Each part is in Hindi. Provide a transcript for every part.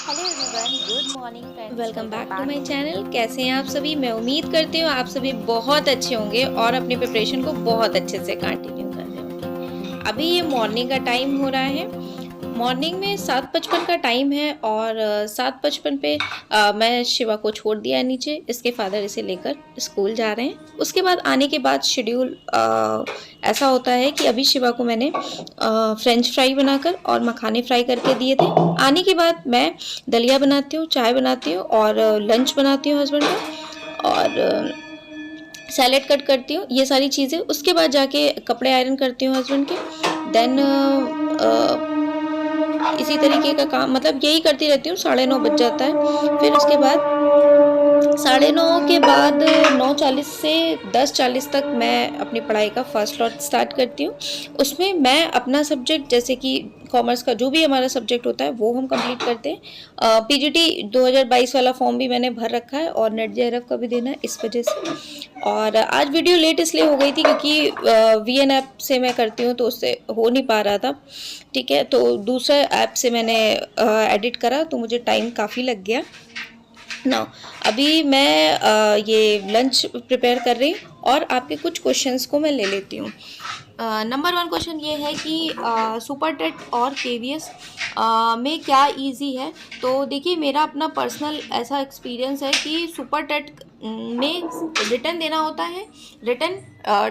Hello everyone, good morning friends. Welcome back to my channel. कैसे हैं आप सभी? मैं उम्मीद करती हूँ आप सभी बहुत अच्छे होंगे और अपनी प्रिपरेशन को बहुत अच्छे से कंटिन्यू कर रहे होंगे। अभी ये मॉर्निंग का टाइम हो रहा है। मॉर्निंग में 7:55 का टाइम है और 7:55 पे मैं शिवा को छोड़ दिया है नीचे। इसके फादर इसे लेकर स्कूल जा रहे हैं। उसके बाद आने के बाद शेड्यूल ऐसा होता है कि अभी शिवा को मैंने फ्रेंच फ्राई बनाकर और मखाने फ्राई करके दिए थे। आने के बाद मैं दलिया बनाती हूँ, चाय बनाती हूँ और लंच बनाती हूँ हस्बैंड का, और सैलेड कट करती हूँ, ये सारी चीज़ें। उसके बाद जाके कपड़े आयरन करती हूँ हस्बैंड के। देन इसी तरीके का काम, मतलब यही करती रहती हूँ। 9:30 बज जाता है। फिर उसके बाद 9:30 के बाद 9:40 से 10:40 तक मैं अपनी पढ़ाई का फर्स्ट लॉट स्टार्ट करती हूँ। उसमें मैं अपना सब्जेक्ट, जैसे कि कॉमर्स का जो भी हमारा सब्जेक्ट होता है वो हम कंप्लीट करते हैं। पीजीटी 2022 वाला फॉर्म भी मैंने भर रखा है और नेट जेआरएफ का भी देना है, इस वजह से। और आज वीडियो लेट इसलिए हो गई थी क्योंकि वीएन ऐप से मैं करती हूँ तो उससे हो नहीं पा रहा था। ठीक है, तो दूसरे ऐप से मैंने एडिट करा तो मुझे टाइम काफ़ी लग गया ना। अभी मैं ये लंच प्रिपेयर कर रही हूँ और आपके कुछ क्वेश्चंस को मैं ले लेती हूँ। नंबर 1 क्वेश्चन ये है कि सुपर टेट और केवीएस में क्या इजी है। तो देखिए, मेरा अपना पर्सनल ऐसा एक्सपीरियंस है कि सुपर टेट में रिटर्न देना होता है। रिटर्न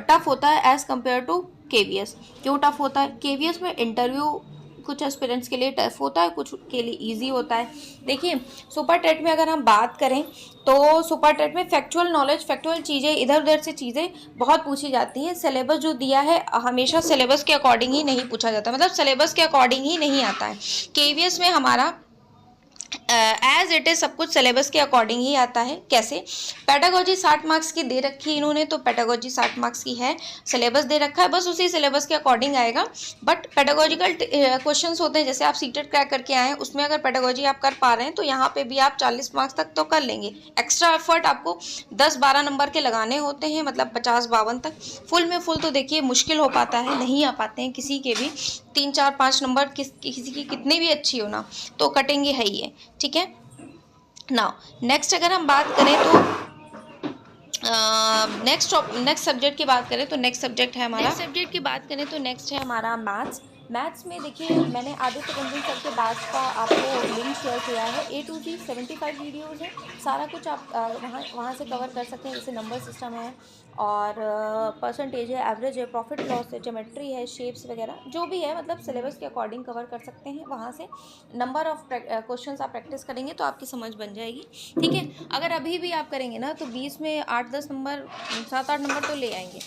टफ होता है एज़ कम्पेयर टू केवीएस। क्यों टफ होता है? केवीएस में इंटरव्यू कुछ एस्पिरेंट्स के लिए टफ होता है, कुछ के लिए इजी होता है। देखिए, सुपर टेट में अगर हम बात करें तो सुपर टेट में फैक्चुअल नॉलेज, फैक्चुअल चीज़ें, इधर उधर से चीज़ें बहुत पूछी जाती हैं। सिलेबस जो दिया है हमेशा सिलेबस के अकॉर्डिंग ही नहीं पूछा जाता, मतलब सिलेबस के अकॉर्डिंग ही नहीं आता है। केवीएस में हमारा एज इट इज सब कुछ सिलेबस के अकॉर्डिंग ही आता है। कैसे? पेडागोजी 60 मार्क्स की दे रखी है इन्होंने, तो पेडागोजी 60 मार्क्स की है। सिलेबस दे रखा है, बस उसी सिलेबस के अकॉर्डिंग आएगा। बट पेडागोजिकल क्वेश्चंस होते हैं, जैसे आप सीटेट क्रैक करके आए हैं, उसमें अगर पेडागोजी आप कर पा रहे हैं तो यहाँ पे भी आप 40 मार्क्स तक तो कर लेंगे। एक्स्ट्रा एफर्ट आपको 10-12 नंबर के लगाने होते हैं, मतलब 50-52 तक। फुल में फुल तो देखिए मुश्किल हो पाता है, नहीं आ पाते हैं किसी के भी। 3-4-5 नंबर किसी की कितनी भी अच्छी हो ना, तो कटेंगे है ही है। ठीक है नाउ, नेक्स्ट अगर हम बात करें तो नेक्स्ट सब्जेक्ट की बात करें तो नेक्स्ट है हमारा मैथ्स। मैथ्स में देखिए, मैंने आदित्य रंजन सर के बैच का आपको लिंक शेयर किया है। A to Z 75 वीडियोज़ हैं। सारा कुछ आप वहाँ से कवर कर सकते हैं, जैसे नंबर सिस्टम है और परसेंटेज है, एवरेज है, प्रॉफिट लॉस है, ज्योमेट्री है, शेप्स वगैरह जो भी है, मतलब सिलेबस के अकॉर्डिंग कवर कर सकते हैं। वहाँ से नंबर ऑफ क्वेश्चंस आप प्रैक्टिस करेंगे तो आपकी समझ बन जाएगी। ठीक है, अगर अभी भी आप करेंगे ना तो 20 में 8-10 नंबर, 7-8 नंबर तो ले आएंगे।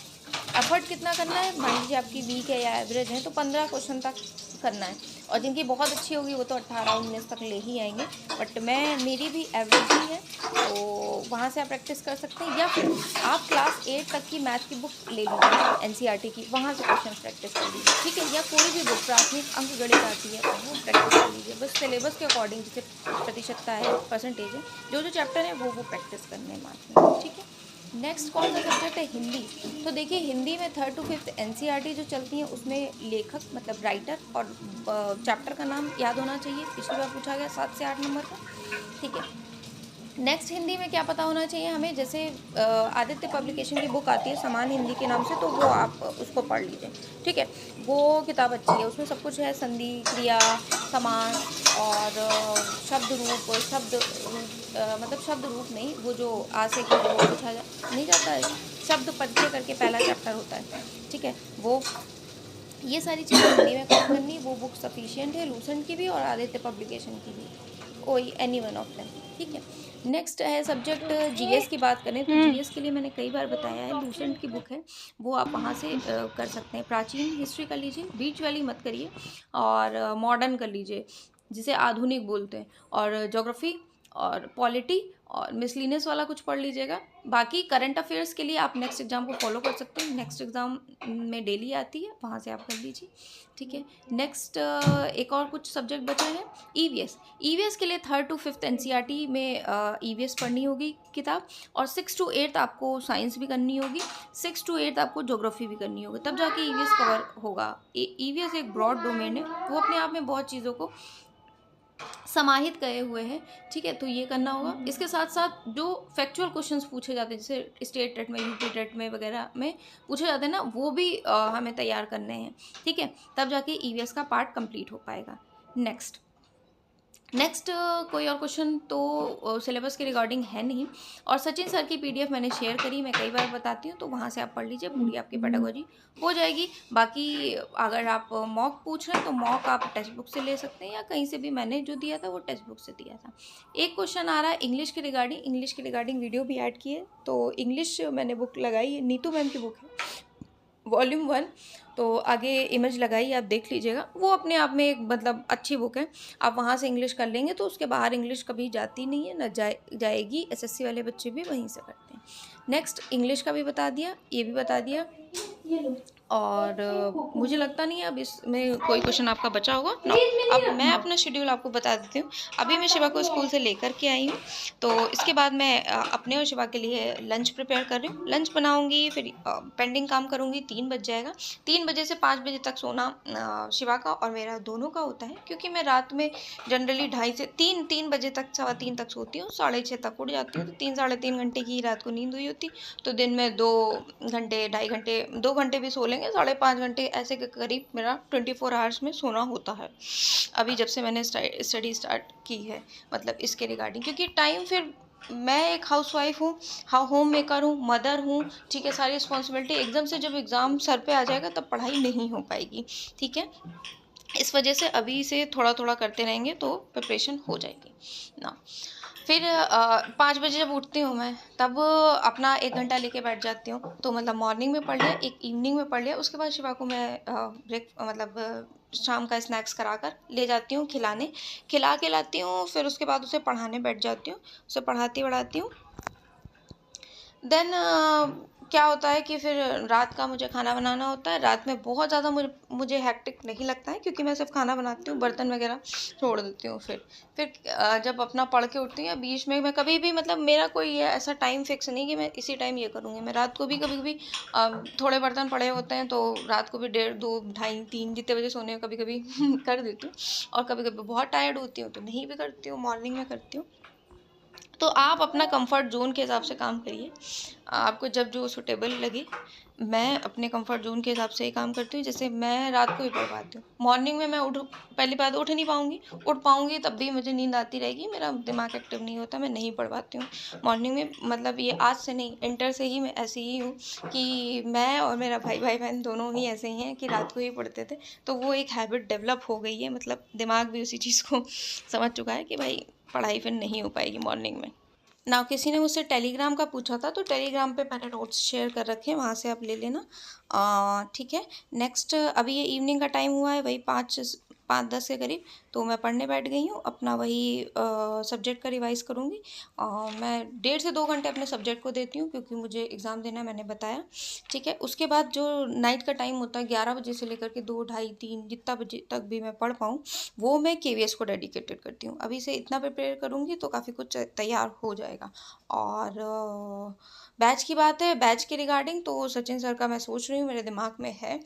एफर्ट कितना करना है? मान लीजिए आपकी वीक है या एवरेज है तो 15 क्वेश्चन तक करना है, और जिनकी बहुत अच्छी होगी वो तो 18-19 तक ले ही आएंगे। बट मेरी भी एवरेज ही है, तो वहाँ से आप प्रैक्टिस कर सकते हैं। या फिर आप क्लास 8 तक की मैथ की बुक ले लीजिए, एनसीईआरटी की, वहाँ से क्वेश्चन प्रैक्टिस कर लीजिए। ठीक है, या कोई भी बुक प्राथमिक अंक गणित आती है वो प्रैक्टिस कर लीजिए। बस सिलेबस के अकॉर्डिंग, जैसे प्रतिशतता है, परसेंटेज है, जो जो चैप्टर है वो प्रैक्टिस करने हैं मैथ में। ठीक है, नेक्स्ट कौन सा सब्जेक्ट है? हिंदी। तो देखिए, हिंदी में 3rd to 5th एनसीईआरटी जो चलती है उसमें लेखक, मतलब राइटर, और चैप्टर का नाम याद होना चाहिए। पिछली बार पूछा गया 7 से 8 नंबर का। ठीक है, नेक्स्ट हिंदी में क्या पता होना चाहिए हमें? जैसे आदित्य पब्लिकेशन की बुक आती है समान हिंदी के नाम से, तो वो आप उसको पढ़ लीजिए। ठीक है, वो किताब अच्छी है, उसमें सब कुछ है, संधि, क्रिया, समास और शब्द रूप, मतलब शब्द रूप नहीं, वो जो आ से कि वो पूछा नहीं जाता है, शब्द परिचय करके पहला चैप्टर होता है। ठीक है, वो ये सारी चीज़ें हिंदी में कवर करनी, वो बुक सफिशिएंट है, लूसेंट की भी और आदित्य पब्लिकेशन की भी, कोई एनी वन ऑफ देम। ठीक है, नेक्स्ट है सब्जेक्ट जीएस की बात करें तो जीएस के लिए मैंने कई बार बताया है, लूसेंट की बुक है, वो आप वहाँ से कर सकते हैं। प्राचीन हिस्ट्री कर लीजिए, बीच वाली मत करिए, और मॉडर्न कर लीजिए, जिसे आधुनिक बोलते हैं, और ज्योग्राफी और पॉलिटी और मिसलिनियस वाला कुछ पढ़ लीजिएगा। बाकी करंट अफेयर्स के लिए आप नेक्स्ट एग्जाम को फॉलो कर सकते हैं, नेक्स्ट एग्जाम में डेली आती है, वहाँ से आप कर लीजिए। ठीक है, नेक्स्ट एक और कुछ सब्जेक्ट बचा है, ईवीएस। ईवीएस के लिए 3rd to 5th एनसीईआरटी में ईवीएस पढ़नी होगी किताब, और 6 to 8 आपको साइंस भी करनी होगी, 6 to 8 आपको ज्योग्राफी भी करनी होगी, तब जाके ईवीएस कवर होगा। ईवीएस एक ब्रॉड डोमेन है, वो अपने आप में बहुत चीज़ों को समाहित गए हुए हैं, ठीक है। तो ये करना होगा। इसके साथ साथ जो फैक्चुअल क्वेश्चंस पूछे जाते हैं, जैसे स्टेट टेट में, यूपी टेट में वगैरह में पूछे जाते हैं ना, वो भी हमें तैयार करने हैं, ठीक है। तब जाके ईवीएस का पार्ट कंप्लीट हो पाएगा। नेक्स्ट कोई और क्वेश्चन तो सिलेबस के रिगार्डिंग है नहीं। और सचिन सर की पीडीएफ मैंने शेयर करी, मैं कई बार बताती हूँ, तो वहाँ से आप पढ़ लीजिए, पूरी आपकी पेडागोजी हो जाएगी। बाकी अगर आप मॉक पूछ रहे हैं तो मॉक आप टेक्स्ट बुक से ले सकते हैं, या कहीं से भी मैंने जो दिया था वो टेक्स्ट बुक से दिया था। एक क्वेश्चन आ रहा है इंग्लिश के रिगार्डिंग वीडियो भी ऐड की है। तो इंग्लिश मैंने बुक लगाई है, नीतू मैम की बुक है, वॉल्यूम 1। तो आगे इमेज लगाई, आप देख लीजिएगा। वो अपने आप में एक मतलब अच्छी बुक है, आप वहाँ से इंग्लिश कर लेंगे तो उसके बाहर इंग्लिश कभी जाती नहीं है, न जाएगी। एसएससी वाले बच्चे भी वहीं से करते हैं। नेक्स्ट इंग्लिश का भी बता दिया, ये भी बता दिया। और मुझे लगता नहीं है अब इसमें कोई क्वेश्चन आपका बचा होगा ना। अब मैं अपना शेड्यूल आपको बता देती हूँ। अभी मैं शिवा को स्कूल से लेकर के आई हूँ, तो इसके बाद मैं अपने और शिवा के लिए लंच प्रिपेयर कर रही हूँ। लंच बनाऊँगी, फिर पेंडिंग काम करूँगी। 3 बज जाएगा। 3 बजे से 5 बजे तक सोना शिवा का और मेरा दोनों का होता है, क्योंकि मैं रात में जनरली 2:30 से 3 बजे तक, 3:15 तक सोती हूँ, 6:30 तक उठ जाती हूँ। तो 3 साढ़े 3 घंटे की रात को नींद हुई होती, तो दिन में 2 घंटे 2.5 घंटे 2 घंटे भी सो लेंगे, 5.5 घंटे ऐसे के करीब मेरा 24 आवर्स में सोना होता है। अभी जब से मैंने स्टडी स्टार्ट की है, मतलब इसके रिगार्डिंग, क्योंकि टाइम फिर मैं एक हाउसवाइफ हूँ, होम मेकर हूँ, मदर हूँ, ठीक है। सारी रिस्पॉन्सिबिलिटी एकदम से जब एग्ज़ाम सर पे आ जाएगा तब पढ़ाई नहीं हो पाएगी, ठीक है। इस वजह से अभी से थोड़ा थोड़ा करते रहेंगे तो प्रिपरेशन हो जाएगी ना। फिर 5 बजे जब उठती हूँ मैं, तब अपना 1 घंटा लेके बैठ जाती हूँ। तो मतलब मॉर्निंग में पढ़ लिया, एक इवनिंग में पढ़ लिया। उसके बाद शिवा को मैं शाम का स्नैक्स करा कर ले जाती हूँ, खिला के लाती हूँ। फिर उसके बाद उसे पढ़ाने बैठ जाती हूँ, उसे पढ़ाती हूँ। देन क्या होता है कि फिर रात का मुझे खाना बनाना होता है। रात में बहुत ज़्यादा मुझे हेक्टिक नहीं लगता है, क्योंकि मैं सिर्फ खाना बनाती हूँ, बर्तन वगैरह छोड़ देती हूँ। फिर जब अपना पढ़ के उठती हूँ, बीच में मैं कभी भी, मतलब मेरा कोई ऐसा टाइम फिक्स नहीं कि मैं इसी टाइम ये करूँगी। मैं रात को भी कभी कभी थोड़े बर्तन पड़े होते हैं तो रात को भी 1:30, 2, 2:30, 3 जितने बजे सोने कभी कभी कर देती हूँ। और कभी कभी बहुत टायर्ड होती हूँ तो नहीं भी करती हूँ, मॉर्निंग में करती हूँ। तो आप अपना कंफर्ट जोन के हिसाब से काम करिए, आपको जब जो सूटेबल लगे। मैं अपने कंफर्ट जोन के हिसाब से ही काम करती हूँ। जैसे मैं रात को ही पढ़ पाती हूँ, मॉर्निंग में मैं पहली बात उठ नहीं पाऊँगी, उठ पाऊँगी तब भी मुझे नींद आती रहेगी, मेरा दिमाग एक्टिव नहीं होता, मैं नहीं पढ़ पाती हूँ मॉर्निंग में। मतलब ये आज से नहीं, इंटर से ही मैं ऐसी ही हूँ कि मैं और मेरा भाई बहन दोनों ही ऐसे ही हैं कि रात को ही पढ़ते थे। तो वो एक हैबिट डेवलप हो गई है, मतलब दिमाग भी उसी चीज़ को समझ चुका है कि भाई पढ़ाई फिर नहीं हो पाएगी मॉर्निंग में ना। किसी ने मुझसे टेलीग्राम का पूछा था, तो टेलीग्राम पे मैंने नोट्स शेयर कर रखे हैं, वहाँ से आप ले लेना, ठीक है। नेक्स्ट अभी ये इवनिंग का टाइम हुआ है, वही 5-10 के करीब, तो मैं पढ़ने बैठ गई हूँ। अपना वही सब्जेक्ट का रिवाइज़ करूँगी। मैं 1.5 से 2 घंटे अपने सब्जेक्ट को देती हूँ, क्योंकि मुझे एग्ज़ाम देना है, मैंने बताया, ठीक है। उसके बाद जो नाइट का टाइम होता है 11 बजे से लेकर के 2, 2:30, 3 जितना बजे तक भी मैं पढ़ पाऊँ, वो मैं केवीएस को डेडिकेटेड करती हूँ। अभी से इतना प्रिपेयर करूँगी तो काफ़ी कुछ तैयार हो जाएगा। और बैच की बात है, बैच के रिगार्डिंग तो सचिन सर का मैं सोच रही हूँ, मेरे दिमाग में है।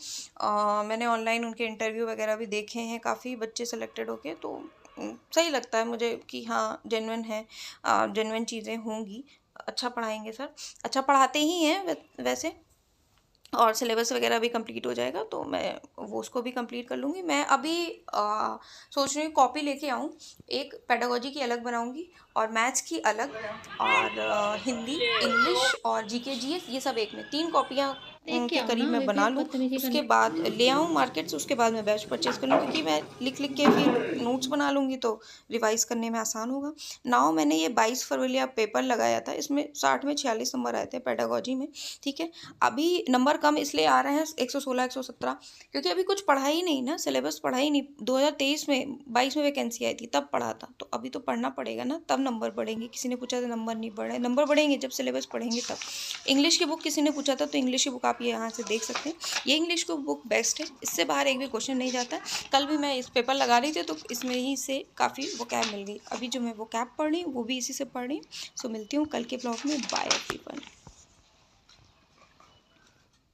मैंने ऑनलाइन उनके इंटरव्यू वगैरह भी देखे हैं, काफ़ी बच्चे सेलेक्टेड होके, तो सही लगता है मुझे कि हाँ जेन्युइन है, जेन्युइन चीज़ें होंगी। अच्छा पढ़ाएंगे सर, अच्छा पढ़ाते ही हैं वैसे। और सिलेबस वगैरह भी कंप्लीट हो जाएगा तो मैं वो उसको भी कंप्लीट कर लूँगी। मैं अभी सोच रही हूँ कॉपी लेके आऊँ, एक पेडागोजी की अलग बनाऊँगी और मैथ्स की अलग, और हिंदी, इंग्लिश और जीके जीएस, ये सब एक में 3 कॉपियाँ के करीब मैं बना लूँ। उसके बाद ले आऊँ मार्केट से, उसके बाद मैं बैच परचेज़ कर लूँ, क्योंकि मैं लिख के फिर नोट्स बना लूँगी तो रिवाइज़ करने में आसान होगा। नाउ मैंने ये 22 फरवरी का पेपर लगाया था, इसमें 60 में 46 नंबर आए थे पेडागोजी में, ठीक है। अभी नंबर कम इसलिए आ रहे हैं 116, 117, क्योंकि अभी कुछ पढ़ा ही नहीं ना, सिलेबस पढ़ा ही नहीं। 2023 में 22 में वैकेंसी आई थी तब पढ़ा था, तो अभी तो पढ़ना पड़ेगा ना, तब नंबर बढ़ेंगे। किसी ने पूछा था नंबर नहीं बढ़े, नंबर बढ़ेंगे जब सिलेबस पढ़ेंगे तब। इंग्लिश की बुक किसी ने पूछा था, तो इंग्लिश की बुक आप ये यहाँ से देख सकते हैं, ये इंग्लिश की बुक बेस्ट है, इससे बाहर एक भी क्वेश्चन नहीं जाता है। कल भी मैं इस पेपर लगा रही थी तो इसमें ही से काफ़ी वोकैब मिल गई। अभी जो मैं वोकैब पढ़ रही हूँ वो भी इसी से पढ़ रही हूँ। सो मिलती हूँ कल के ब्लॉग में, बाय एवरीवन।